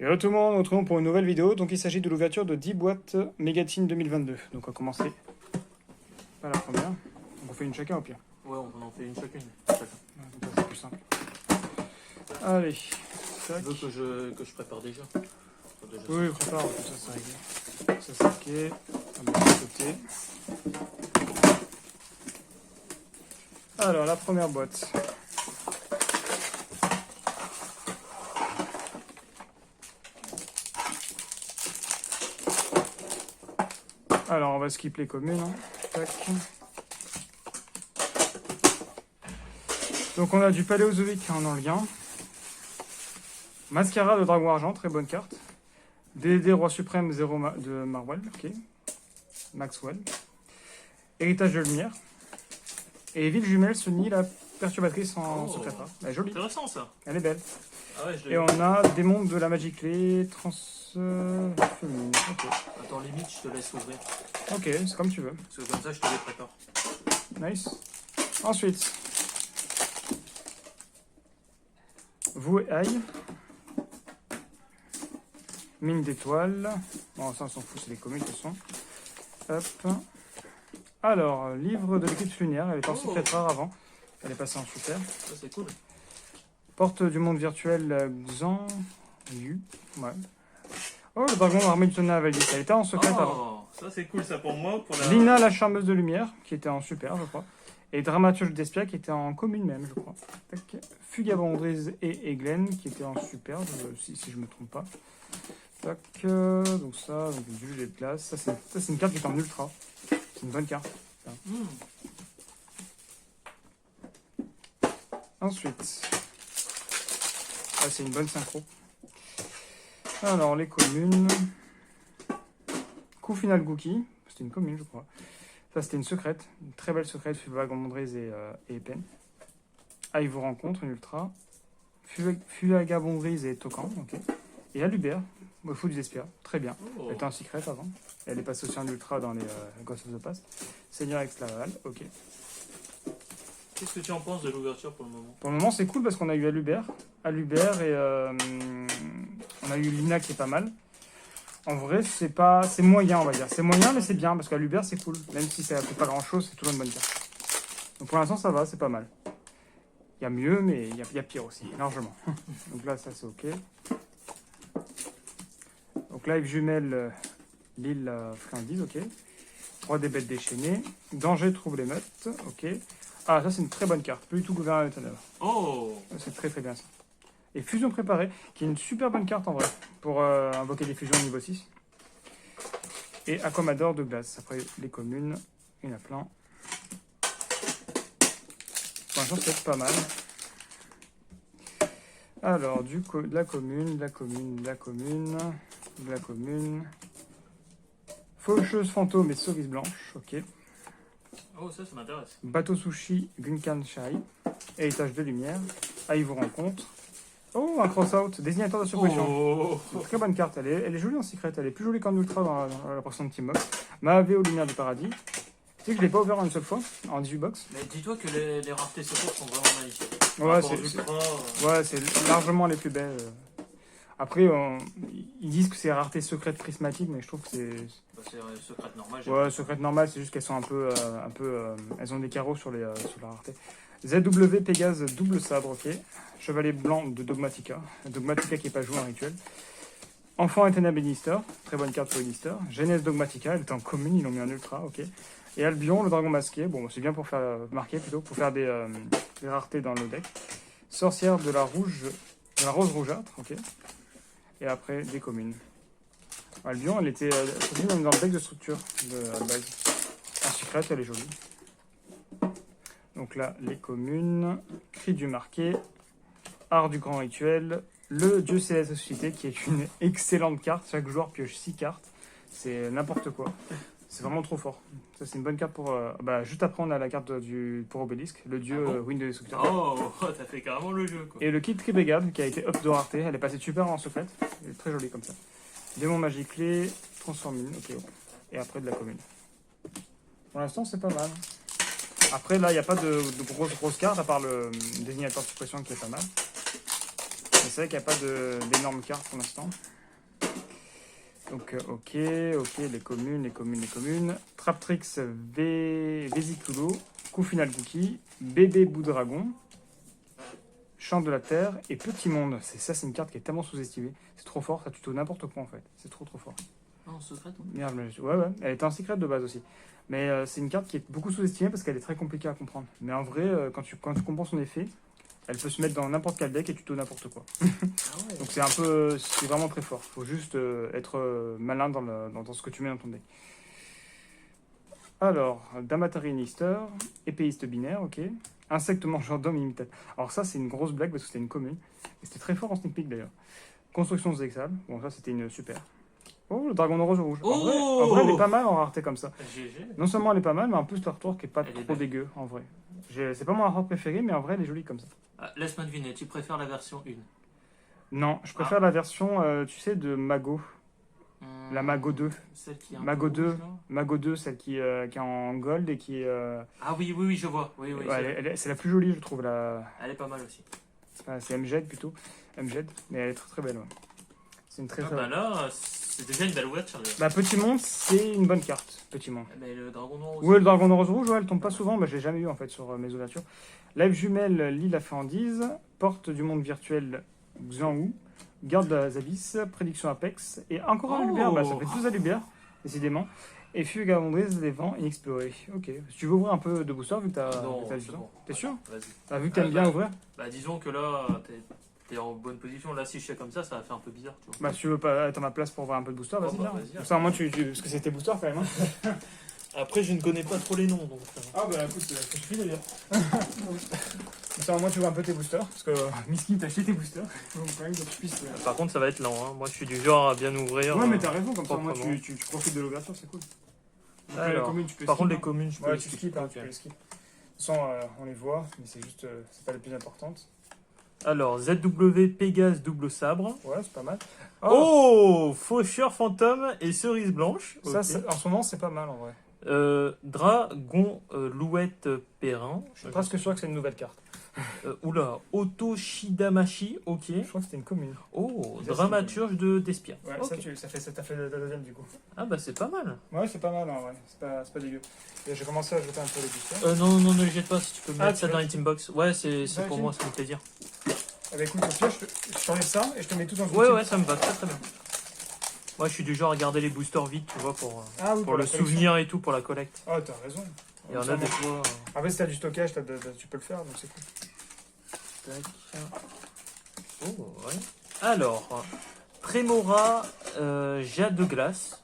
Et là tout le monde, on se retrouve pour une nouvelle vidéo. Donc il s'agit de l'ouverture de 10 boîtes Megatine 2022. Donc on va commencer par la première. Donc on fait une chacun au pire. Ouais, on en fait une chacune. Comme ça c'est plus simple. Allez. Tu veux que je prépare déjà, Oui, prépare, comme ça c'est réglé. Ça c'est ok. On va mettre de côté. Alors la première boîte. Alors on va skip les communes. Hein. Tac. Donc on a du Paléozoïque en lien. Mascara de Dragon Argent, très bonne carte. DD Roi Suprême 0 de Marwell, ok. Maxwell. Héritage de Lumière. Et Ville Jumelle Sony, la perturbatrice en secret rare. Elle est jolie. Intéressant ça. Elle est belle. Ah ouais, Et on a Démon de la Magie Clé, féminine. Ok. Attends, limite, je te laisse ouvrir. Ok, c'est comme tu veux. Parce que comme ça, je te les prépare. Nice. Ensuite. Vous et Aïe. Mine d'étoiles. Bon, ça, on s'en fout, c'est les communes qui sont. Hop. Alors, livre de l'éclipse lunaire. Elle était en secret rare avant. Elle est passée en super. Ça, c'est cool. Porte du monde virtuel Xan Yu. Ouais. Oh, le dragon armé du tonnerre avali. Elle était en secret avant. Ça, c'est cool ça pour moi. Pour la... Lina, la charmeuse de lumière, qui était en super, je crois. Et Dramaturge d'Espia, qui était en commune même, je crois. Tac. Fugabondrise et Eglen, qui était en super, si je me trompe pas. Tac. Donc ça, donc du jet de glace. Ça, c'est une carte qui est en ultra. C'est une bonne carte. Ensuite. Ah, c'est une bonne synchro. Alors, les communes. Coup final Gookie. C'était une commune, je crois. Ça, c'était une secrète. Une très belle secrète. Fugabondrise et Epen. Ah, il vous rencontre, une ultra. Fugabondrise et Tokan. Ok. Et Alubert. Au fou du Despia. Très bien. Elle était en secret avant. Elle est passée aussi en ultra dans les Ghost of the Past. Seigneur Exlaval. Ok. Qu'est-ce que tu en penses de l'ouverture pour le moment? Pour le moment, c'est cool parce qu'on a eu Alubert et on a eu Lina qui est pas mal. En vrai, c'est moyen, on va dire. C'est moyen, mais c'est bien parce qu'Alubert, c'est cool. Même si ça ne fait pas grand-chose, c'est toujours une bonne carte. Donc pour l'instant, ça va, c'est pas mal. Il y a mieux, mais il y a pire aussi, largement. Donc là, ça, c'est ok. Donc live jumelle, l'île friandise, ok. 3 des bêtes déchaînées. Danger, trouble émeute, ok. Ah, ça, c'est une très bonne carte. Plus du tout gouverneur des ténèbres. Oh, c'est très très bien ça. Et fusion préparée, qui est une super bonne carte en vrai, pour invoquer des fusions au niveau 6. Et Aquamador de glace. Après les communes, il y en a plein. Pour l'instant, c'est pas mal. Alors, de la commune. Faucheuse fantôme et cerise blanche, ok. oh, ça m'intéresse. Bateau sushi, Gunkan Shai. Héritage de lumière. Ah, il vous rencontre. Oh, un cross-out, désignateur de suppression. Oh, C'est une très bonne carte, elle est jolie en secret, elle est plus jolie qu'en ultra dans la portion de Team Box. Maave aux lumières du paradis. Tu sais que je l'ai pas ouvert en une seule fois, en 18 box. mais dis-toi que les raretés secrètes sont vraiment magnifiques. Ouais, c'est largement les plus belles. Après, ils disent que c'est rareté secrète prismatique, mais je trouve que c'est... c'est secrète normale. Ouais, secrète normale, c'est juste qu'elles sont un peu elles ont des carreaux sur la rareté. ZW Pégase double sabre, ok. Chevalier blanc de Dogmatica. Dogmatica qui n'est pas joué en rituel. Enfant Athena Bénister, très bonne carte pour Bénister. Genèse Dogmatica, elle est en commune, ils l'ont mis en ultra, ok. Et Albion, le dragon masqué, bon, c'est bien pour faire marquer plutôt, pour faire des raretés dans le deck. Sorcière de la rose rougeâtre, ok. Et après, des communes. Albion, elle était même dans le deck de structure de base. En secret, elle est jolie. Donc là, les communes, Cri du marqué, Art du grand rituel, le dieu céleste ressuscité, qui est une excellente carte. Chaque joueur pioche 6 cartes. C'est n'importe quoi. C'est vraiment trop fort. Ça, c'est une bonne carte pour... juste après, on a la carte pour Obélisque, le dieu Wind de Destructeur. Oh, t'as fait carrément le jeu, quoi. Et le kit Tribrigade, qui a été up de rareté. Elle est passée super en secrète. Elle est très jolie comme ça. Démon magique clé, transformine, ok. Et après, de la commune. Pour l'instant, c'est pas mal. Après, là, il n'y a pas de grosses cartes, à part le désignateur de suppression qui est pas mal. c'est vrai qu'il n'y a pas d'énormes cartes pour l'instant. Donc, ok, les communes. Traptrix Vésiculo, coup final Cookie, Bébé Boudragon, Chant de la Terre et Petit Monde. C'est une carte qui est tellement sous-estimée. C'est trop fort, ça tuto n'importe quoi en fait. C'est trop fort. Ah, en secret, toi. Merde, ouais, elle était en secret de base aussi. Mais c'est une carte qui est beaucoup sous-estimée parce qu'elle est très compliquée à comprendre. Mais en vrai, quand tu comprends son effet, elle peut se mettre dans n'importe quel deck et tuto n'importe quoi. Ah ouais. Donc c'est vraiment très fort. Faut juste être malin dans ce que tu mets dans ton deck. Alors, Damatari Nister, épéiste binaire, ok. Insecte mangeur d'homme imitateur. Alors ça, c'est une grosse blague parce que c'était une commune. Et c'était très fort en sneak peek d'ailleurs. Construction Zexal. Bon, ça, c'était une super. Oh, le dragon de rose rouge. En vrai, elle est pas mal en rareté comme ça. GG. Non seulement elle est pas mal, mais en plus, l'artwork qui est pas Elle est trop belle. dégueu, en vrai. C'est pas mon artwork préféré, mais en vrai, elle est jolie comme ça. Ah, laisse-moi deviner, tu préfères la version 1. Non, je préfère la version, tu sais, de Mago. La Mago 2. Celle qui est un Mago peu 2. rouge, là. Mago 2, celle qui est en gold et qui est... Ah oui, je vois. Oui, ouais, c'est la plus jolie, je trouve. elle est pas mal aussi. C'est MJed plutôt. MJed, mais elle est très très belle. Ouais. C'est une très Ah très bah là, c'est déjà une belle ouverture. Déjà. Petit Monde, c'est une bonne carte. Petit Monde. Mais le dragon noir aussi. Ouais, le dragon de rose rouge, ouais, elle tombe pas souvent. Bah, je l'ai jamais eu en fait sur mes ouvertures. Live jumelle, Lille la Féandise. Porte du monde virtuel, Xianwu. Garde de la Zabis, prédiction Apex. Et encore un Oh. Alubert, bah, ça fait 12 Alubert, décidément. Et Fugue Avondrise, les vents inexplorés. Ok. Si tu veux ouvrir un peu de booster, vu que t'as Non, du c'est temps. bon. T'es sûr? Vas-y. T'as vu que t'aimes bien ouvrir? Bah disons que là, t'es en bonne position. Là, si je fais comme ça va faire un peu bizarre, tu vois. Bah, si tu veux pas être à ma place pour ouvrir un peu de booster, vas-y, bah, viens. vas-y. Comme ça, au moins, parce que c'était booster quand même. Hein. Après, je ne connais pas trop les noms, donc... Ah, bah écoute, ça suffit d'ailleurs. Comme ça, au moins, tu vois un peu tes boosters. Parce que Miskin, t'as acheté tes boosters. Donc, quand même, que tu puisses. Par contre, ça va être lent, hein. Moi, je suis du genre à bien ouvrir. Ouais, mais t'as raison, comme ça, au moins, proprement. tu profites de l'ouverture, c'est cool. Donc, Alors, les communes, tu peux Par contre, skip, les communes, je hein. peux Ouais, les tu skip. skip, hein, Ok. tu peux les skip. De toute façon, on les voit, mais c'est juste, c'est pas les plus importantes. Alors, ZW Pégase double sabre. Ouais, c'est pas mal. Oh, Faucheur fantôme et cerise blanche. Ça, Ok. en ce moment, c'est pas mal en vrai. Dragon Louette Perrin. Je suis presque sûr que c'est une nouvelle carte. Oula, Otto Shidamashi, ok. Je crois que c'était une commune. Oh, Ça, c'est dramaturge d'Espia. Ouais, Ok. ça fait la deuxième du coup. Ah bah c'est pas mal. Ouais, c'est pas mal en vrai. C'est pas dégueu. Et j'ai commencé à jeter un peu les boosters. Non, ne les jette pas si tu peux Ah, mettre tu ça veux- dans les team box. Ouais, c'est Ouais, pour ok. moi, ça me fait plaisir. Eh ben, écoute, au pire, je t'enlève ça et je te mets tout dans une Ouais, team. ouais, ça me va très très bien. Moi, je suis du genre à garder les boosters vides, tu vois, pour Ah oui, le la collection. souvenir et tout, pour la collecte. Ah, t'as raison. Il y en a des fois. Après, si t'as du stockage, tu peux le faire, donc c'est cool. Tac. Oh, ouais. Alors, Trémora Jade de glace.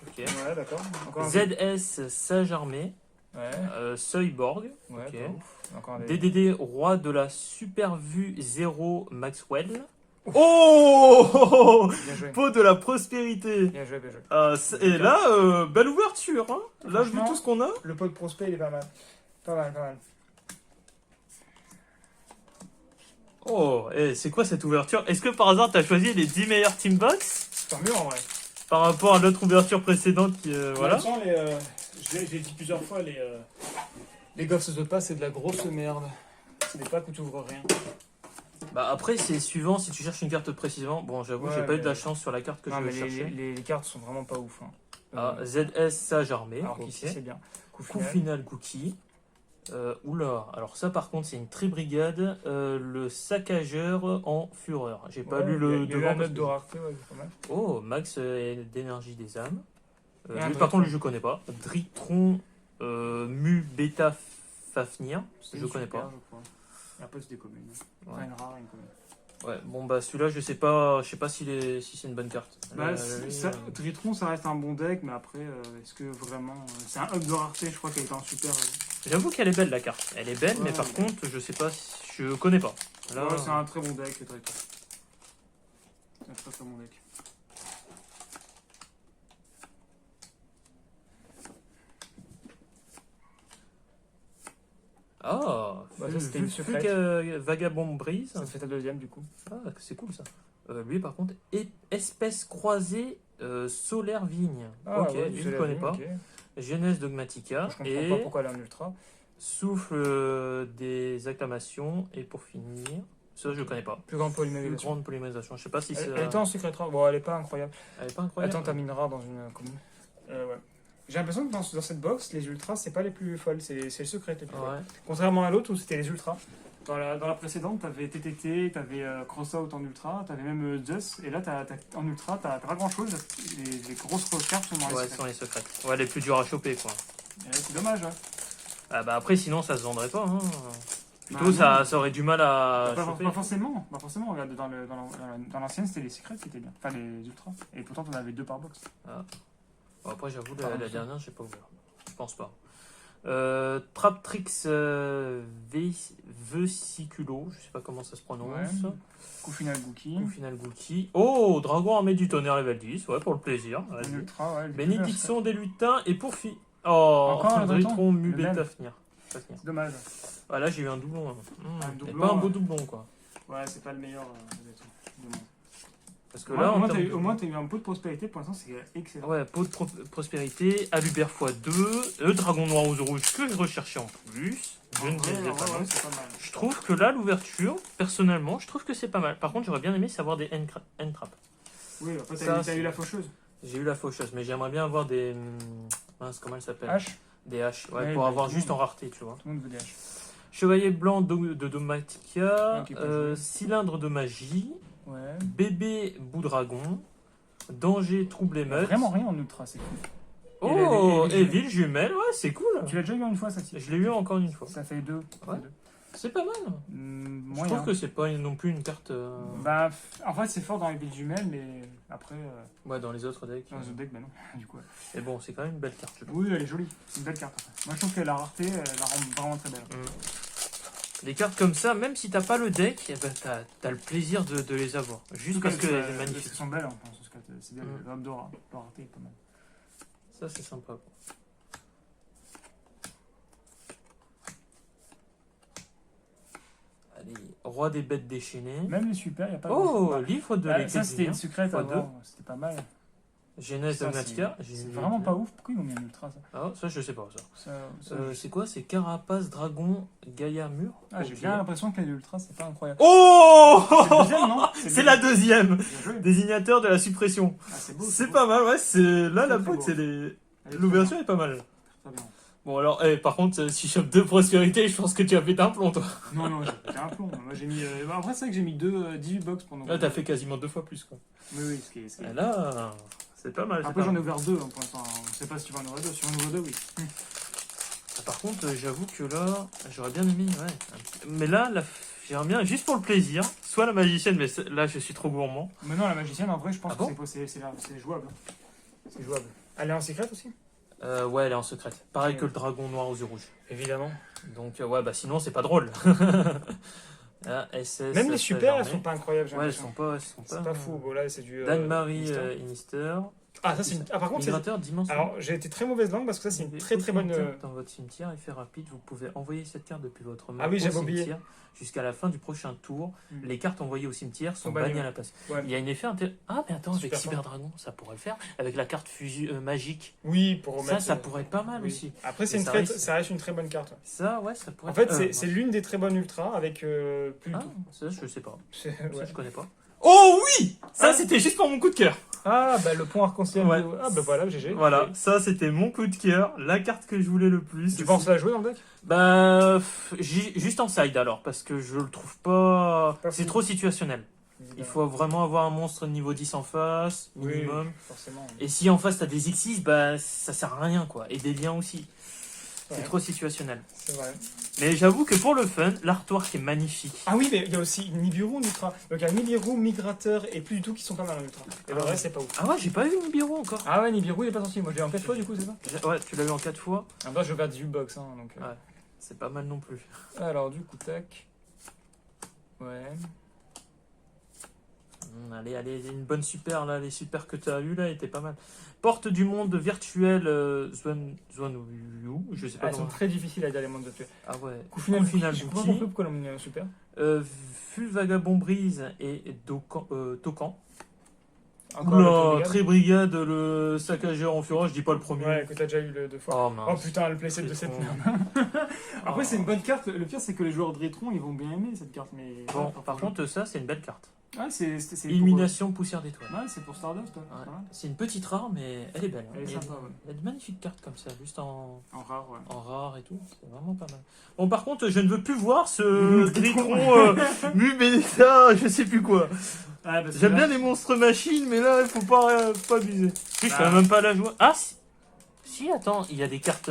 Ok. Ouais, d'accord. Encore un ZS Sage Armée. Ouais, Seuilborg. ouais, ok. pas ouf. Encore un DDD Roi de la Super Vue 0 Maxwell. Oh Bien joué. Pot de la prospérité. Bien joué, bien joué. Et là, belle ouverture. Hein. Là, vu Franchement, tout ce qu'on a. Le pot de prospect, il est pas mal. Pas mal, pas mal. Oh, c'est quoi cette ouverture? Est-ce que par hasard, tu as choisi les 10 meilleurs team box Tant mieux en vrai. par rapport à l'autre ouverture précédente qui, voilà. De toute façon, j'ai dit plusieurs fois, les Goffs de pas, c'est de la grosse merde. C'est des packs où tu ouvres rien. Bah après, c'est suivant si tu cherches une carte précisément. Bon, j'avoue, Ouais, j'ai pas eu de la mais- chance sur la carte que Non, je mais cherchais. les cartes sont vraiment pas ouf. Hein. Ah, ZS Sage Armée. Alors Ok. qu'ici, c'est bien. Coup Coup final. final cookie. Oula, alors ça par contre c'est une tribrigade, le saccageur en fureur. J'ai pas Ouais, lu il y a le eu un devant. parce note que- de rareté, ouais, c'est pas mal. Oh, max d'énergie des âmes. Et un Lui par contre Dritron. je connais pas. Dritron Mu Beta Fafnir, C'est je une connais super, pas. je crois. Et après, c'est des communes. Ouais. Rien de rare, une commune. Ouais, bon bah celui-là je sais pas si c'est une bonne carte. Tritron, ça reste un bon deck, mais après, est-ce que vraiment. C'est un up de rareté, je crois qu'elle est en super. J'avoue qu'elle est belle la carte. Elle est belle, mais Ouais, par ouais. contre je sais pas, je connais pas. Là, Ouais, c'est un très bon deck, le Tritron. C'est un très très bon deck. Ah, Bah, ça, c'était une secrète. Vagabond Brise. Ça te fait ta deuxième, du coup. Ah, c'est cool ça. Lui, par contre, espèce croisée solaire vigne. Ok, ouais, lui, je je l'ai connais vu, pas. ok. Genèse Dogmatica. Je comprends Et pas pourquoi elle est en ultra. souffle des acclamations. Et pour finir, Ça, je connais pas. Plus grande Plus polymérisation. grande polymérisation. Je sais pas si c'est. Elle était en secret rare. Bon, elle est pas incroyable. Elle est pas incroyable. Attends, t'as mis une rare dans une commune. Ouais. J'ai l'impression que dans cette box, les ultras, c'est pas les plus folles, c'est le secret les plus folles. Ouais. Contrairement à l'autre où c'était les ultras. Dans la précédente, t'avais TTT, t'avais Crossout en ultra, t'avais même Zeus, et là en ultra, t'as pas grand chose. Les grosses cartes sont dans les Ouais, secrets. sont les secrètes. Ouais, les plus durs à choper, quoi. Et c'est dommage, ouais. Ah bah après, sinon, ça se vendrait pas. Hein. Plutôt, Bah, ça aurait du mal à Pas choper. forcément, regarde, dans l'ancienne, c'était les secrets qui étaient bien. Enfin, les ultras. Et pourtant, t'en avais 2 par box. Bon, après, j'avoue, Pardon, la ça. dernière, j'ai pas ouvert. Je pense pas. Traptrix Vesiculo, je sais pas comment ça se prononce. Ouais. Coup final Gookie. Coup final Gookie. Oh, Dragon armé du tonnerre level 10, ouais, pour le plaisir. En Vas-y. ultra, ouais. Bénédiction des lutins et pour Oh, Encore un Dritron Le Mubé même. Tafnir. C'est dommage. Ah là, j'ai eu un doublon. Hein. Un Et doublon, pas un beau ouais. doublon, quoi. Ouais, c'est pas le meilleur des trucs. Dommage. Parce que Ouais, là, au en moins, termes au moins, t'as eu un pot de prospérité, pour l'instant, c'est excellent. Ouais, pot de prospérité, Alubert x2, le dragon noir aux rouges que je recherchais en plus. Je ne les ai pas ouais, mis. c'est pas mal. Je trouve que là, l'ouverture, personnellement, je trouve que c'est pas mal. Par contre, j'aurais bien aimé savoir des end trap. Oui, après, Ça, t'as eu la faucheuse. J'ai eu la faucheuse, mais j'aimerais bien avoir des. Mince, comment elle s'appelle H. Des haches, ouais, Ouais, pour bah, avoir tout juste le en rareté, tu vois. Tout le monde veut des H. Chevalier blanc de Domatica, Ok, pas joué. cylindre de magie, Ouais. bébé bout-dragon, danger trouble Il y a émeute. vraiment rien en ultra, c'est cool. Oh, et et ville jumelle, ouais, c'est cool. Tu l'as déjà eu une fois, ça, si. Je l'ai eu encore une fois. Ça fait 2. Ouais. C'est pas mal. Je Moyen. trouve que c'est pas non plus une carte. Bah, en fait, c'est fort dans les villes jumelles, mais après, Ouais, dans les autres decks. dans les autres decks, bah non, du coup. Ouais. Et bon, c'est quand même une belle carte, je trouve. Oui, elle est jolie. C'est une belle carte. Après. Moi, je trouve que la rareté, elle la rend vraiment très belle. Des cartes comme ça, même si t'as pas le deck, eh ben, t'as le plaisir de les avoir. Juste parce qu'elles sont magnifiques. Parce qu'elles sont belles, en pense. C'est bien. Mm. L'homme d'or, la rareté est pas mal. Ça, c'est sympa. Allez, roi des bêtes déchaînées. Même les super, il n'y a pas Oh, grand-chose. livre de Bah, l'été ça, c'était une secrète fois avant. C'était pas mal. Genèse Ça, Dogmatica. C'est vraiment pas ouf. Pourquoi ils ont mis un ultra, ça, Ah, ça, je sais pas, ça. ça, C'est quoi? C'est Carapace, Dragon, Gaïa, Mur? J'ai Ok. bien l'impression que les ultras, c'est pas incroyable. Oh C'est le deuxième, non C'est la deuxième! Bien joué. Désignateur de la suppression. Ah, c'est beau. C'est beau. pas mal, ouais. C'est là, la Très, très boîte, beau. c'est Elle est l'ouverture est pas mal. très bien. Bon, alors, par contre, si je chope 2 prospérités, je pense que tu as fait un plomb, toi. Non, j'ai un plomb. Moi, j'ai mis. Après, c'est vrai que j'ai mis 18 box pendant. Là, t'as fait quasiment 2 fois plus, quoi. Oui, ce qui est. Et là, c'est pas mal. Après, j'en ai ouvert 2 pour l'instant. On sait pas si tu vas en ouvrir 2. Si on ouvre 2, oui. Par contre, j'avoue que là, j'aurais bien aimé, ouais. Mais là, j'aimerais bien, juste pour le plaisir, soit la magicienne, mais là, je suis trop gourmand. Maintenant, la magicienne, en vrai, je pense Ah bon que c'est jouable. C'est jouable. Elle est en secret aussi? Ouais, elle est en secrète. Pareil Ok. que le dragon noir aux yeux rouges. Évidemment. Donc, ouais, bah sinon, c'est pas drôle. Ah, SS, Même les super, elles armée. sont pas incroyables, j'ai Ouais, elles l'impression. sont pas. C'est pas fou. Bon, là, c'est du. Dane-Marie Mister. Innister. Ah, ça, c'est une. Ah, par contre, c'est. Migrateur d'immense. Alors, j'ai été très mauvaise langue parce que ça, c'est une très très bonne. Dans votre cimetière, effet rapide, vous pouvez envoyer cette carte depuis votre main Ah oui, au j'avais oublié. cimetière jusqu'à la fin du prochain tour. Mm. Les cartes envoyées au cimetière sont Sont bannies, bannies à ouais. la place. Ouais. Il y a un effet intéressant. Ah, mais attends, avec Super Cyberdragon, ça pourrait le faire. Avec la carte magique, Oui, pour remettre. ça pourrait être pas mal oui. aussi. Après, Mais ça reste une très bonne carte. Ça, ouais, ça pourrait En fait, être. c'est l'une des très bonnes ultras avec plus Ah, tout. ça, je sais pas. C'est- Ça, ouais. je connais pas. Oh oui! Ça, Ah. c'était juste pour mon coup de cœur. Ah, bah le pont arc-en-ciel. Ouais. Ah, bah voilà, GG. Voilà, ça, c'était mon coup de cœur. La carte que je voulais le plus. Tu aussi. penses la jouer dans le deck? Bah, juste en side alors, parce que je le trouve pas. Pas C'est fou. trop situationnel. Il faut vraiment avoir un monstre niveau 10 en face, minimum. Oui, forcément. Et si en face t'as des X6, bah ça sert à rien quoi. Et des liens aussi. C'est Ouais. trop situationnel. C'est vrai. Mais j'avoue que pour le fun, l'artwork est magnifique. Ah oui, mais il y a aussi Nibiru en ultra. Donc il y a Nibiru, Migrateur et plus du tout qui sont pas mal en ultra. Et le Ah. reste, c'est pas ouf. Ah ouais, j'ai pas eu Nibiru encore. Ah ouais, Nibiru, il est pas sorti. Moi, je l'ai en 4 fois du coup, c'est ça? Ouais, tu l'as eu en 4 fois. Ah bah, je vais faire 18 box. Hein, donc, Ouais. C'est pas mal non plus. Alors, du coup, tac. Ouais. Allez, une bonne super là, les super que tu as eu là étaient pas mal. Porte du monde virtuel Zwanyu, je sais pas Ah, elles sont comment. très difficiles à dire les mondes virtuels. Ah ouais. Coup final, j'ai pas Bouki. compris pourquoi l'on mis un super. Ful Vagabond Brise et Tokan. Encore le Oula, Brigade. très brigade, le saccageur en fureur, je dis pas le premier. Ouais, que t'as déjà eu deux fois. Oh mince. Oh putain, le playset de cette merde. Après, c'est une bonne carte. Le pire, c'est que les joueurs de Rétron, ils vont bien aimer cette carte. Mais Bon, par contre, ça, c'est une belle carte. ouais, c'est Illumination poussière d'étoiles. Ouais, c'est pour Stardust. Ouais. Ouais. Pas mal. C'est une petite rare, mais elle est belle. Elle est Il y a- sympa, ouais. il y a de magnifiques cartes comme ça, juste En rare, ouais. en rare et tout. C'est vraiment pas mal. Bon, par contre, je ne veux plus voir ce Dritron. Dritron Mubeta, je sais plus quoi. Ah, bah, J'aime bien les monstres machines, mais là, il faut pas abuser. Je Bah. peux même pas la jouer. Ah, si, attends, il y a des cartes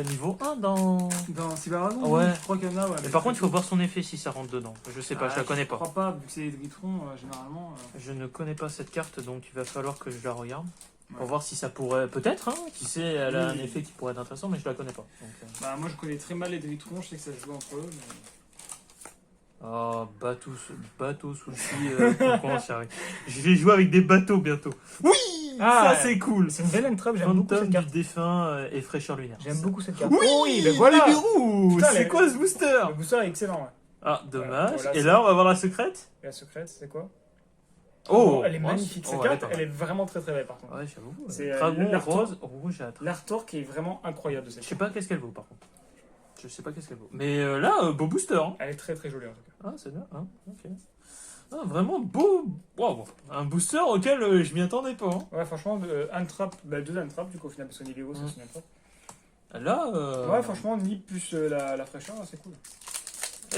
niveau 1 dans. Dans Cyberdragon, Ouais. je crois qu'il y en a, ouais. Mais par contre, il faut voir son effet si ça rentre dedans. Je sais pas, Ah, je la connais Je pas. crois pas, vu que c'est des Dritrons, généralement. Je ne connais pas cette carte, donc il va falloir que je la regarde. Pour Ouais. voir si ça pourrait. Peut-être, hein, qui sait, elle a Oui. un effet qui pourrait être intéressant, mais je la connais pas. Donc, Bah, moi, je connais très mal les Dritrons, je sais que ça se joue entre eux. Mais... Oh, bateau sushi, concon, chérie. Je vais jouer avec des bateaux bientôt. Oui, Ah, ça c'est cool. c'est une belle entrave, j'aime beaucoup Phantom cette du carte. défunt et fraîcheur lunaire. J'aime beaucoup cette carte. Oui, ben voilà. Libérou, Putain, c'est les- quoi ce booster? Le booster est excellent, ouais. Ah, dommage. Voilà, et c'est- là, on va voir la secrète. Et la secrète, c'est quoi? Oh, Elle est oh, magnifique, oh, cette elle est carte, pas mal. elle est vraiment très très belle par contre. Ouais, j'avoue. C'est, Dragon, l'artwork. rose, rougeâtre. L'artwork est vraiment incroyable de cette Je carte. sais pas qu'est-ce qu'elle vaut par contre. Je sais pas qu'est-ce qu'elle vaut. Mais là, beau booster. Hein. Elle est très très jolie en tout cas. Ah, c'est bien. Hein, ok. Ah, vraiment beau. Wow. Un booster auquel je m'y attendais pas. Hein. Ouais, franchement, un trap, bah, deux trap du coup au final, parce qu'on est Lego, c'est aussi un trap. Là, Ouais, franchement, ni plus la fraîcheur, c'est cool.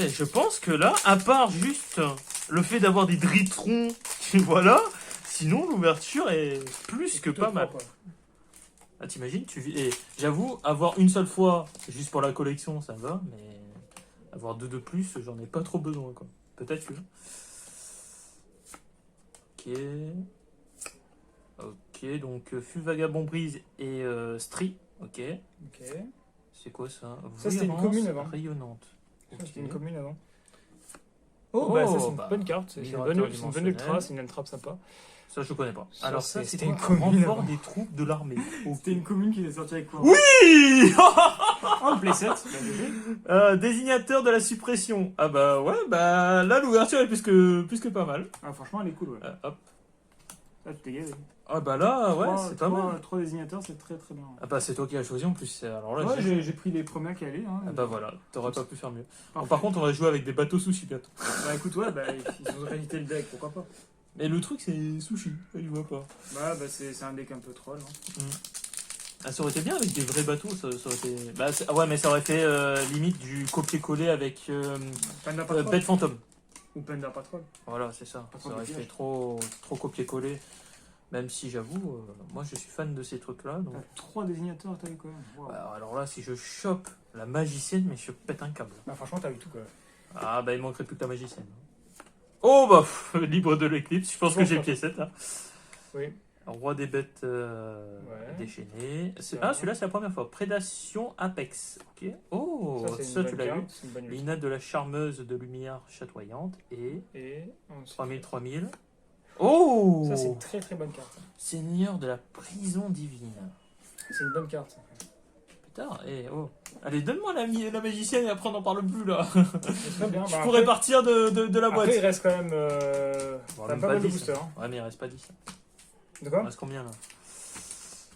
je pense que là, à part juste le fait d'avoir des dritrons, voilà, sinon l'ouverture est plus que Plutôt pas mal. propre, ouais. Ah, t'imagines, et j'avoue, avoir une seule fois, juste pour la collection, ça va, mais avoir deux de plus, j'en ai pas trop besoin, quoi. Peut-être que. Ok. Ok, donc Fut Vagabond Brise et Stri. Ok. Ok. C'est quoi ça? Ça, c'était une Voyance commune avant. Rayonnante. Ça, Ok. c'était une commune avant. Oh, Oh, bah ça c'est une bah, bonne carte, c'est une migrateur bonne ultra, dimensionnel. c'est une entrave sympa. Ça, je connais pas. Ça, Alors, c'est- ça, c'était c'était une un commune renfort avant. des troupes de l'armée. C'était une commune qui est sortie avec quoi? Oui. Oh, le playset, bah, GG. Désignateur de la suppression. Ah bah ouais, bah là l'ouverture est plus que pas mal. Ah, franchement, elle est cool, ouais. Hop. Là, tu t'es gagné. Ah bah là, ouais, c'est pas mal. Trois désignateurs, c'est très très bien. Ah bah c'est toi qui as choisi en plus. Alors là, Ouais, j'ai pris les premiers qui allaient. Hein. Ah bah voilà, t'aurais pas pu faire mieux. Bon, Parfait. par contre, on va jouer avec des bateaux sushi bientôt. Bah écoute, ouais, bah, ils ont réédité le deck, pourquoi pas. Mais le truc c'est sushi, je vois pas. Bah, c'est un deck un peu troll. Hein. Ah, ça aurait été bien avec des vrais bateaux, ça aurait été. Bah ouais, mais ça aurait fait limite du copier-coller avec Panda Patrol. Bête Phantom. Ou Panda Patrol. Voilà, c'est ça. Pas Ça trop aurait de fait pièges. trop copier-coller. Même si j'avoue, moi je suis fan de ces trucs-là. Donc... T'as 3 désignateurs, t'as eu quand même. Wow. Bah, alors là, si je chope la magicienne, mais je pète un câble. Bah, franchement, t'as eu tout, quoi. Ah bah il manquerait plus que la magicienne. Oh bah libre de l'éclipse, je pense que j'ai Bon, pied 7 là. Oui. Roi des bêtes Ouais. déchaînées. C'est Ah vrai. celui-là c'est la première fois. Prédation Apex. Ok. Oh c'est une ça, bonne tu l'as eu. carte, c'est une bonne ultra. L'Ina de la charmeuse de lumière chatoyante et Et ensuite, 3000. Oh ça, c'est une très très bonne carte. Seigneur de la prison divine. C'est une bonne carte. ça. Putain, oh. Allez, donne-moi la magicienne et après on n'en parle plus là. C'est très bien. Je Bah, pourrais après- partir de la boîte. Après, il reste quand même. Bon, t'as même pas mal de 10. boosters. Hein. Ouais, mais il reste pas 10. De Il quoi reste combien là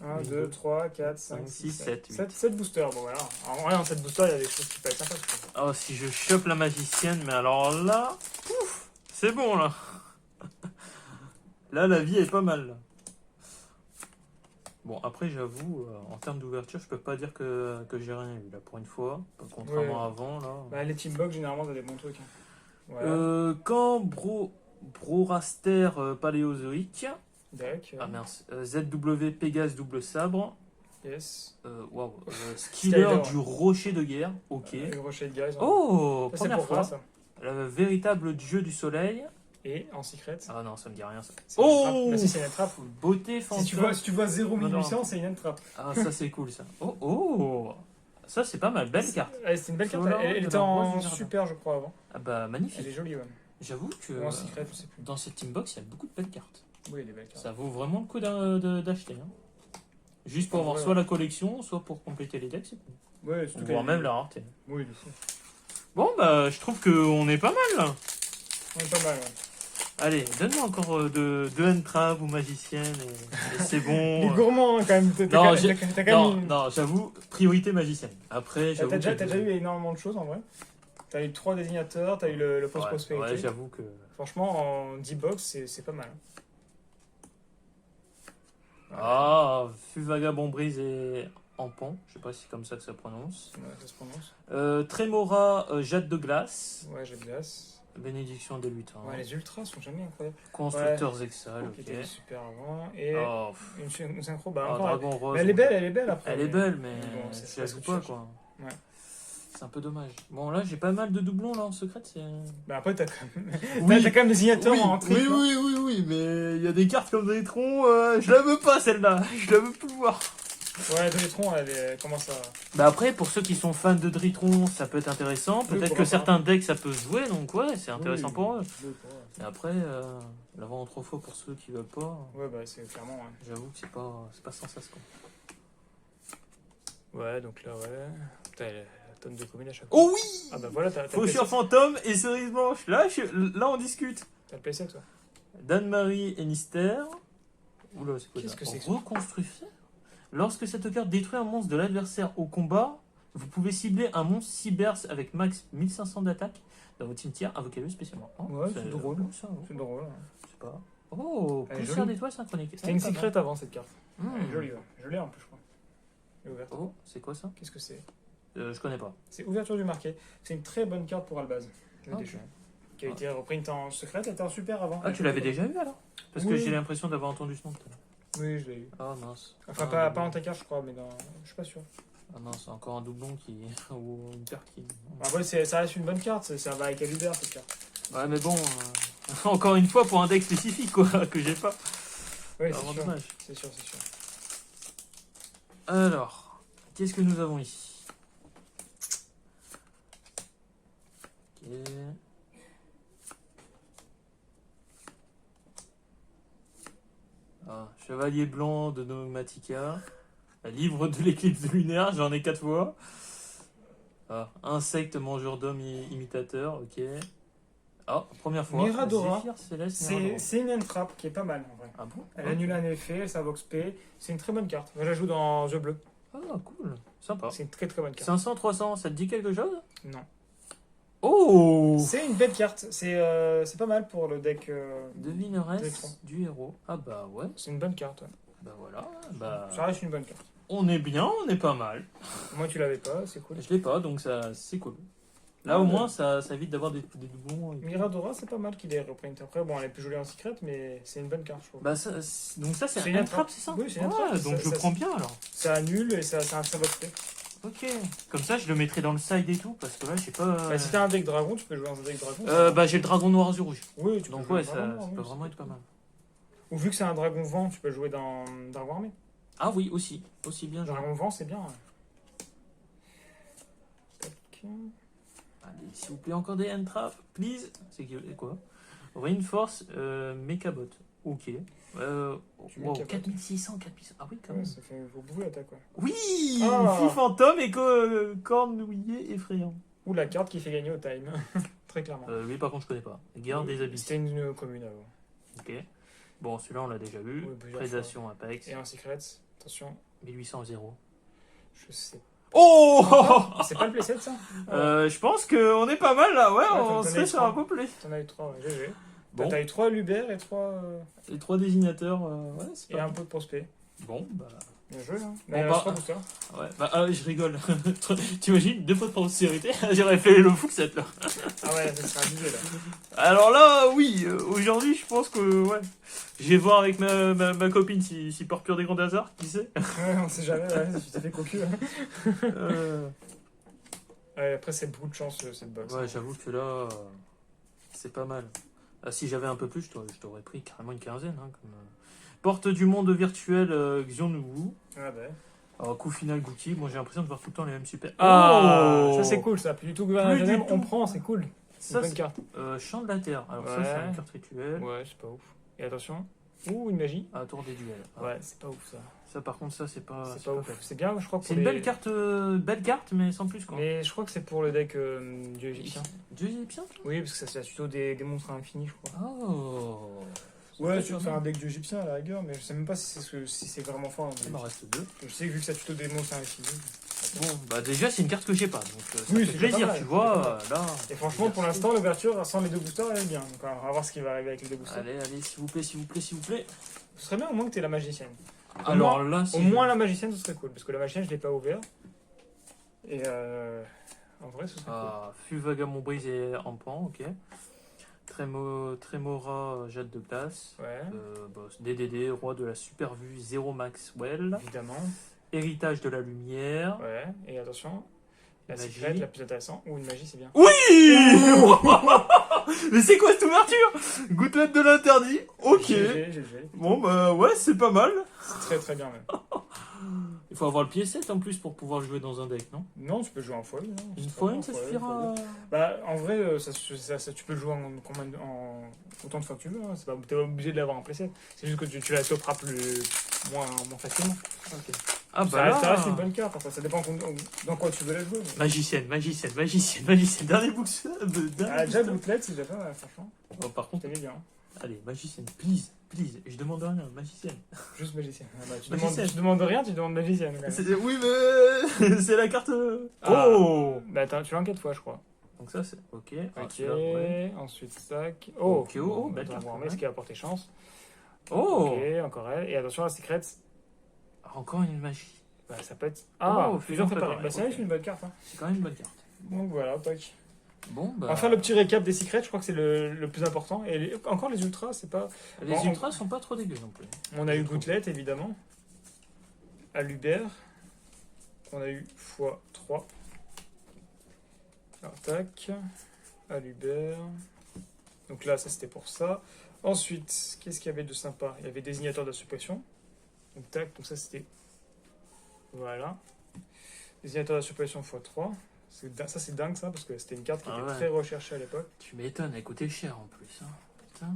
1, 2, 3, 4, 5, 6, 7. 7, 7 boosters. Bon, voilà. En vrai, en 7 boosters, il y a des choses qui peuvent être sympas. je trouve. Oh, si je chope la magicienne, mais alors là, pouf, c'est bon là. Là, la vie est pas mal. Là. Bon, après, j'avoue, en termes d'ouverture, je peux pas dire que j'ai rien eu là pour une fois. Contrairement à avant là. Bah, les teambox, généralement, t'as des bons trucs. Hein. Voilà. Quand Broraster paléozoïque. Deck. Ah mince. ZW Pégase double sabre. Yes. Waouh. Skiller Skyler, du rocher de guerre. Ok. Le rocher de guys. Oh, ça, c'est première pour fois. toi, ça. Le véritable dieu du soleil. Et en secret. Ah non, ça me dit rien ça. C'est une Oh entrave. Bah, si, c'est une entrave. Beauté fantôme. Si tu vois 0 Non, non. 1800, c'est une entrave. Ah, ça c'est cool ça. Oh. Ça c'est pas mal, belle carte. C'est une belle carte. Solar Elle de était la en Rose du Jardin. super, je crois, avant. Ah bah Elle magnifique. est jolie, ouais. J'avoue que Ou en secret, je sais plus. dans cette teambox, il y a beaucoup de belles cartes. Oui, elle est belle carte. Ça vaut vraiment le coup d'acheter. Hein. Juste pour Ah, avoir ouais, soit ouais. la collection, soit pour compléter les decks, c'est cool. Ouais, surtout Voire qu'elle- même la rareté. Oui, de fou. Bon bah je trouve qu'on est pas mal là. On est pas mal, ouais. Allez, donne-moi encore deux entraves ou magiciennes et c'est bon. Les gourmands, hein, quand même. T'as quand même. Non, j'avoue, priorité magicienne. Après, j'avoue. T'as déjà eu énormément de choses en vrai. T'as eu 3 désignateurs, t'as eu le post-prospérité. Ouais, j'avoue que. Franchement, en 10 box, c'est pas mal. Ah, fut vagabond brisé en pont. Je sais pas si c'est comme ça que ça prononce. Ouais, ça se prononce. Trémora, jade de glace. Ouais, j'ai de glace. Bénédiction des lutins. Ouais, les ultras sont jamais incroyables. Constructeurs Exal, Qui ok. était super avant. Et Oh, une synchro, bah ah, encore. Dragon Rose. Mais elle est belle après. Elle est belle, mais bon, je la joue pas, quoi. Ouais. C'est un peu dommage. Bon, là, j'ai pas mal de doublons, là, en secret. Bah après, t'as quand même, Oui. t'as quand même des désignateurs en entrée. Oui, mais il y a des cartes comme Dritron, je la veux pas, celle-là. Je la veux plus voir. Ouais, Dritron, elle commence à. Bah après, pour ceux qui sont fans de Dritron, ça peut être intéressant. Oui, Peut-être que pourquoi certains decks, ça peut se jouer, donc ouais, c'est intéressant Oui, pour eux. oui, Mais après, l'avoir en trop faux pour ceux qui veulent pas, ouais, bah c'est clairement. Ouais. j'avoue que c'est pas sans sens, quoi. Ouais, donc là, ouais. Putain, la tonne de communes à chaque fois. Oh oui! Ah bah voilà, t'as le Faucheur playset. fantôme et cerise blanche. Là, on discute. T'as le playset, toi. Dan-Marie et Nister. Oula, c'est quoi Qu'est-ce ça? que c'est que ça? Reconstruction. Lorsque cette carte détruit un monstre de l'adversaire au combat, vous pouvez cibler un monstre cyber avec max 1500 d'attaque dans votre cimetière, invoquez-le spécialement. Oh, Ouais, c'est drôle. C'est drôle. Ouais. Je sais pas. Oh, Elle est poussière jolie. d'étoiles synchroniques. C'était une secrète avant cette carte. Hmm. Elle est jolie, ouais. Je l'ai en plus, je crois. Elle est ouverte. Oh, c'est quoi ça? Qu'est-ce que c'est? Je connais pas. C'est ouverture du marqué. C'est une très bonne carte pour Albaz. Le Ok. déchu. Qui a été reprinte en secrète, elle était en super avant. Ah, tu l'avais déjà eu alors? Parce que Oui. j'ai l'impression d'avoir entendu ce nom tout à l'heure. Oui, je l'ai eu. Ah mince. Enfin, Ah, pas en ta carte, je crois, mais dans. Je suis pas sûr. Ah mince, encore un doublon qui. ou une carte qui. Après, ça reste une bonne carte, ça va avec Alubert cette carte. Ouais, mais bon, encore une fois pour un deck spécifique quoi, que j'ai pas. Oui, C'est c'est vraiment sûr. dommage. C'est sûr, c'est sûr. Alors, qu'est-ce que nous avons ici? Ok. Ah, Chevalier blanc de Dogmatica. Livre de l'éclipse lunaire, j'en ai 4 fois. Ah, insecte mangeur d'hommes imitateur, ok. Ah, première fois. Miradora. Zéphyr céleste Miradora. C'est une entrap qui est pas mal en vrai. Ah bon? Elle annule un effet, elle s'invoque P. C'est une très bonne carte. Moi, je la joue dans The Bleu. Ah, cool. Sympa. C'est une très très bonne carte. 500, 300, ça te dit quelque chose? Non. Oh! C'est une belle carte. C'est pas mal pour le deck. Devineresse Dritron. du héros. Ah bah ouais. C'est une bonne carte. Ouais. Bah voilà. Bah, Ça reste une bonne carte. on est bien, on est pas mal. Moi, tu l'avais pas, c'est cool. Je l'ai pas, donc ça c'est cool. Là, au moins, ça évite d'avoir des doublons. Miradora, c'est pas mal qu'il ait reprint. Après, bon, elle est plus jolie en secret, mais c'est une bonne carte, je trouve. Bah, donc ça, c'est C'est un une entrap, entrap. c'est ça? Oui, c'est une Ouais, entrap. donc Ça- je ça- prends bien alors. Ça annule et ça invoque P. Ok. Comme ça, je le mettrai dans le side et tout, parce que là, je sais pas. Bah, si t'as un deck dragon, tu peux jouer dans un deck dragon. Bah, j'ai le dragon noir du rouge. Oui, tu peux Donc jouer ouais, dans ça, dragon, ça oui, peut c'est vraiment pas être pas mal. mal. Ou vu que c'est un dragon vent, tu peux jouer dans Dragon Armée. Ah oui, aussi bien joué. Dragon vent, c'est bien. Ouais. Tac. Allez, s'il vous plaît, encore des entraps, please. C'est quoi? Reinforce Mechabot. Ok. Tu Wow, Mechabot. 4600, 4600. Ah oui, quand Ouais, même. ça fait beaucoup l'attaque, quoi. Oui! Ah. Fille fantôme et cornouillé effrayant. Ou la carte qui fait gagner au time. Très clairement. Lui, par contre, je connais pas. Guerre des abysses. C'était une commune avant. Ok. Bon, celui-là, on l'a déjà vu. Oui, plusieurs Prédation Apex. Et en secret, attention, 1800-0. je sais. Oh! C'est pas le playset ça? Je pense qu'on est pas mal là. Ouais, Ouais, on faut serait donner sur trois. un beau play. T'en as eu 3, ouais, GG. Bon, T'as eu 3 Lubert et 3. les 3 désignateurs, ouais, c'est Et pas un mal. peu de prospect. Bon, bah. Bien joué, hein. Bon, Mais bah, 3 boosters. Ouais, bah, je rigole. T'imagines, 2 fois de prospérité? J'aurais fait le full set là. Ah ouais, ça sera abusé là. Alors là, oui, aujourd'hui, je pense que, ouais. Je vais voir avec ma copine si par pur des grands hasards, qui sait. Ouais, on sait jamais, ouais, tu t'es fait cocu. Hein. Euh, Ouais, après, c'est beaucoup de chance cette box. Ouais, j'avoue que là, c'est pas mal. Ah, si j'avais un peu plus, je t'aurais pris carrément une quinzaine. Hein, comme, Porte du monde virtuel Xion-Wu. Ah bah. Alors, coup final Gouki. Bon, j'ai l'impression de voir tout le temps les mêmes super. Ah, ça c'est cool ça. Plus du tout gouvernement Plus du Genève, on tout. prend, c'est cool. C'est Ça, une bonne c'est carte. Chant de la Terre. Alors, ça, Ouais. c'est une carte rituelle. Ouais, c'est pas ouf. Et attention, Ouh, une magie. à tour des duels. Ah. Ouais, c'est pas ouf ça. Ça, par contre, ça, c'est pas. C'est pas ouf. belle. C'est bien, je crois. C'est une belle carte, mais sans plus quoi. Mais je crois que c'est pour le deck dieu égyptien. Dieu égyptien. Oui, parce que ça c'est plutôt des monstres à l'infini, je crois. Oh. Ouais, tu peux faire un deck dieu égyptien à la rigueur, mais je sais même pas si c'est vraiment fort. Il m'en reste 2. Je sais que vu que ça tuto des monstres à l'infini. Bon, bah déjà, c'est une carte que j'ai pas, donc ça Oui, fait c'est plaisir, pas mal, tu c'est vois. pas Là. Et franchement, pour l'instant, l'ouverture sans les deux boosters, elle est bien. Donc on va voir ce qui va arriver avec les deux boosters. Allez, allez, s'il vous plaît, s'il vous plaît, s'il vous plaît. Ce serait bien au moins que tu aies la magicienne. Alors là, c'est. Au moins la magicienne, ce serait cool. Parce que la magicienne, je l'ai pas ouvert. Et en vrai, ce serait Ah, Fût Vagamon brisé en pan, ok. Trémora, jade de glace. cool. Ouais, DDD, roi de la super vue, 0 Maxwell. évidemment. Héritage de la lumière. Ouais, et attention. La Magie. secrète, la plus intéressante. Ou une magie, c'est bien. Oui. Mais c'est quoi cette ouverture? Gouttelette de l'interdit. Ok. GG. Bon, bah ouais, c'est pas mal. C'est très très bien même. Il faut avoir le pied 7 en plus pour pouvoir jouer dans un deck, non? Non, tu peux jouer en foil. Non, Une c'est fois pas une, grave, ça foil, suffira. foil. Bah, en vrai, tu peux le jouer autant de fois que tu veux. Hein. T'es pas obligé de l'avoir en playset. C'est juste que tu la toperas moins facilement. Ah Ça bah reste, ça reste une là. bonne carte. Enfin, ça dépend dans quoi tu veux la jouer. mais- Magicienne. Dernier box. Ah, déjà, Bootlet, c'est déjà pas mal, franchement. Oh, par contre, T'aimais bien. allez, magicienne, please. Je demande rien, magicienne. Juste magicienne. Ah bah, tu Magicienne. demandes rien, tu demandes magicienne. Quand même. Oui, mais c'est la carte. Ah. Oh. Bah, attends, tu l'as en 4 fois, je crois. Donc ça, c'est ok. Ah, Ok, celui-là, ouais. ensuite, tac. Oh, Ok, oh, belle attends, carte, on va quand remettre ce même. qui a apporté chance. Oh. Ok, encore elle. Et attention, la secrète, Encore une magie. bah, ça peut être. Ah, Oh, fusion fusion préparée. préparée, Bah, c'est vrai ok. que c'est une bonne carte. Hein. C'est quand même une bonne carte. Donc voilà, tac. Bon, bah. On va faire le petit récap des secrets, je crois que c'est le plus important. Et encore les ultras, c'est pas. Les Bon, ultras sont pas trop dégueux non plus. On a eu Je trouve. Gouttelette, évidemment. Alubert. On a eu x3. Alors, tac. Alubert. Donc là, ça c'était pour ça. Ensuite, qu'est-ce qu'il y avait de sympa? Il y avait désignateur de la suppression. Donc tac, donc ça c'était. Voilà. Désignateur de la suppression x3. Ça c'est dingue ça, parce que c'était une carte qui Ah était ouais. très recherchée à l'époque. Tu m'étonnes, elle coûtait cher en plus. Hein. Putain.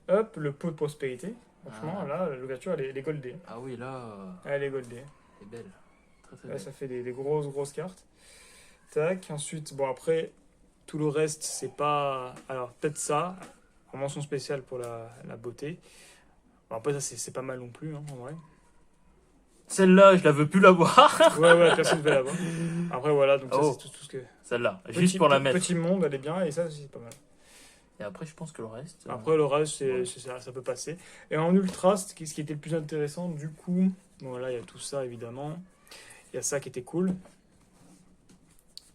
Hop, le pot de prospérité. Franchement, Ah. là, l'ouverture elle est goldée. Ah oui, là, Elle est goldée. elle est belle. Très très Là, belle. ça fait des grosses cartes. Tac. Ensuite, bon, après, tout le reste, c'est pas. Alors, peut-être ça, en mention spéciale pour la beauté. Bon, après, ça, c'est pas mal non plus, hein, en vrai. Celle-là, je la veux plus la voir. Ouais, personne ne veut l'avoir. Après, voilà, donc ça, Oh. c'est tout ce que. Celle-là, juste pour la mettre. Petit monde, elle est bien, et ça aussi, c'est pas mal. Et après, je pense que le reste. Après, le reste, ouais. ça peut passer. Et en ultra, ce qui était le plus intéressant, du coup, bon, là, il y a tout ça, évidemment. Il y a ça qui était cool.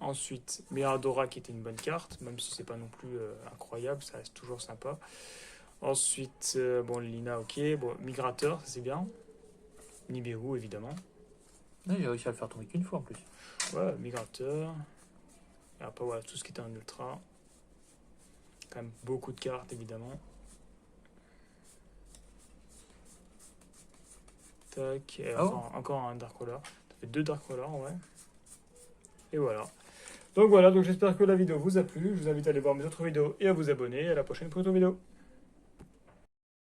Ensuite, Miradora qui était une bonne carte, même si c'est pas non plus incroyable, ça reste toujours sympa. Ensuite, bon, Lina, ok. Bon, Migrateur, ça c'est bien. Nibiru, évidemment. Ouais, j'ai réussi à le faire tomber qu'une fois en plus. Ouais, Migrateur. Et après, voilà, tout ce qui était en ultra. Quand même beaucoup de cartes, évidemment. Tac. Et Oh. encore un Dark Roller. Ça fait 2 Dark Rollers, en vrai. Et voilà. Donc voilà, donc j'espère que la vidéo vous a plu. Je vous invite à aller voir mes autres vidéos et à vous abonner. À la prochaine pour une autre vidéo.